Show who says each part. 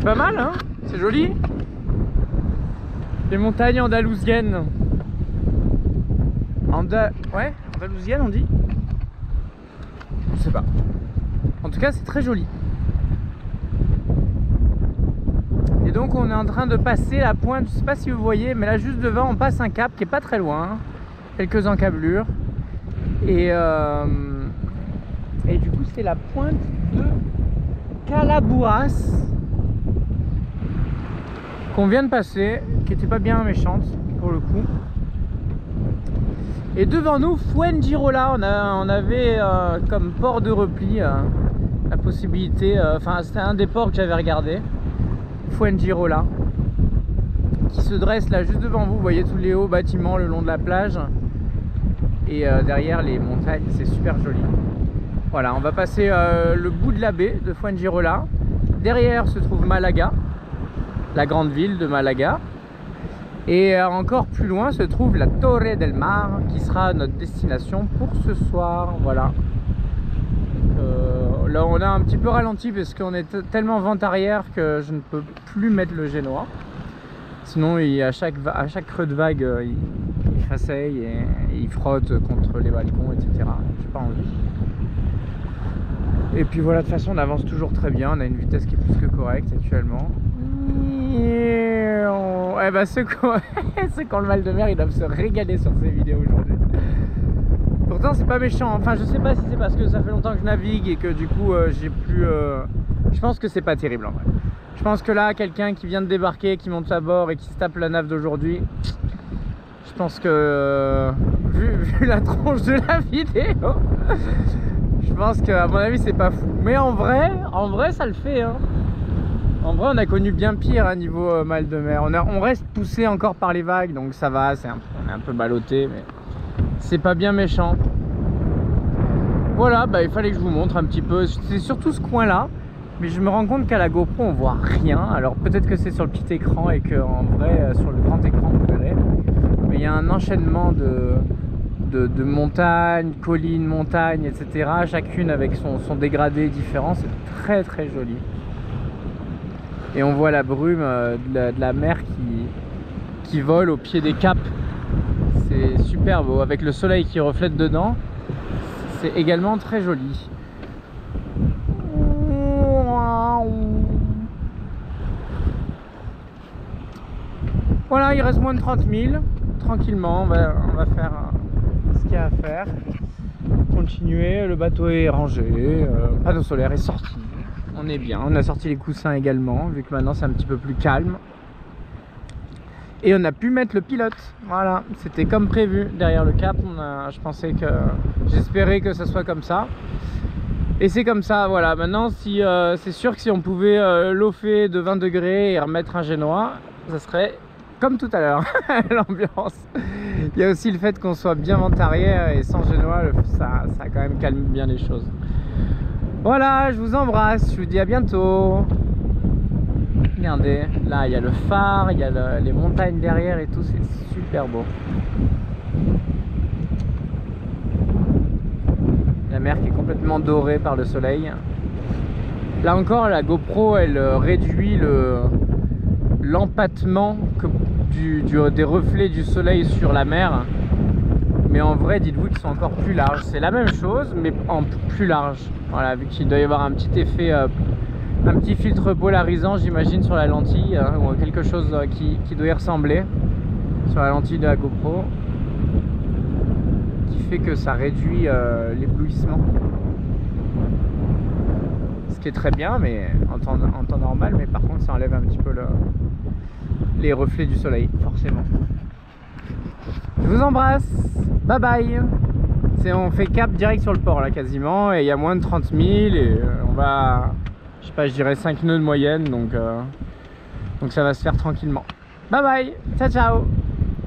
Speaker 1: pas mal, hein? C'est joli. Les montagnes andalousiennes. Ouais, andalousienne on dit? Je sais pas. En tout cas, c'est très joli. Et donc on est en train de passer la pointe, je sais pas si vous voyez, mais là juste devant on passe un cap qui est pas très loin, quelques encablures. Et du coup c'est la pointe de Calabouas qu'on vient de passer, qui était pas bien méchante pour le coup. Et devant nous, Fuengirola, on avait comme port de repli la possibilité, enfin c'était un des ports que j'avais regardé. Fuengirola qui se dresse là juste devant vous. Vous voyez tous les hauts bâtiments le long de la plage et derrière les montagnes, c'est super joli. Voilà, on va passer le bout de la baie de Fuengirola. Derrière se trouve Malaga, la grande ville de Malaga, et encore plus loin se trouve la Torre del Mar qui sera notre destination pour ce soir. Voilà. Là on a un petit peu ralenti parce qu'on est tellement vent arrière que je ne peux plus mettre le génois. Sinon à chaque creux de vague il faceille et il frotte contre les balcons, etc. J'ai pas envie. Et puis voilà, de toute façon on avance toujours très bien. On a une vitesse qui est plus que correcte actuellement. Eh ben ceux qui ont le mal de mer, ils doivent se régaler sur ces vidéos aujourd'hui. Pourtant c'est pas méchant, enfin je sais pas si c'est parce que ça fait longtemps que je navigue et que du coup j'ai plus... Je pense que c'est pas terrible en vrai. Je pense que là, quelqu'un qui vient de débarquer, qui monte à bord et qui se tape la nave d'aujourd'hui, je pense que vu la tronche de la vidéo, je pense qu'à mon avis c'est pas fou. Mais en vrai ça le fait, hein. En vrai on a connu bien pire à niveau mal de mer. On reste poussé encore par les vagues, donc ça va, on est un peu ballotté, mais c'est pas bien méchant. Voilà, bah, il fallait que je vous montre un petit peu. C'est surtout ce coin là, mais je me rends compte qu'à la GoPro on voit rien. Alors peut-être que c'est sur le petit écran et qu'en vrai sur le grand écran vous verrez. Mais il y a un enchaînement de montagnes, collines, montagnes, etc. Chacune avec son dégradé différent. C'est très très joli. Et on voit la brume de la mer qui vole au pied des caps. C'est super beau, avec le soleil qui reflète dedans. C'est également très joli. Voilà, il reste moins de 30 000. Tranquillement, on va faire ce qu'il y a à faire. Continuer, le bateau est rangé, le panneau solaire est sorti. On est bien, on a sorti les coussins également, vu que maintenant c'est un petit peu plus calme. Et on a pu mettre le pilote, voilà, c'était comme prévu derrière le cap. J'espérais que ça soit comme ça. Et c'est comme ça, voilà. Maintenant, si c'est sûr que si on pouvait lofer de 20 degrés et remettre un génois, ça serait comme tout à l'heure, l'ambiance. Il y a aussi le fait qu'on soit bien vent arrière et sans génois, ça quand même calme bien les choses. Voilà, je vous embrasse, je vous dis à bientôt. Regardez, là il y a le phare, il y a les montagnes derrière et tout, c'est super beau. La mer qui est complètement dorée par le soleil. Là encore, la GoPro elle réduit l'empattement des reflets du soleil sur la mer. Mais en vrai, dites-vous qu'ils sont encore plus larges. C'est la même chose, mais en plus large. Voilà, vu qu'il doit y avoir un petit effet, un petit filtre polarisant, j'imagine, sur la lentille, ou quelque chose qui doit y ressembler sur la lentille de la GoPro, qui fait que ça réduit l'éblouissement. Ce qui est très bien, mais en temps normal, mais par contre, ça enlève un petit peu les reflets du soleil, forcément. Je vous embrasse, bye bye. On fait cap direct sur le port là quasiment, et il y a moins de 30 000 et on va, je sais pas, je dirais 5 nœuds de moyenne, donc ça va se faire tranquillement. Bye bye, ciao ciao.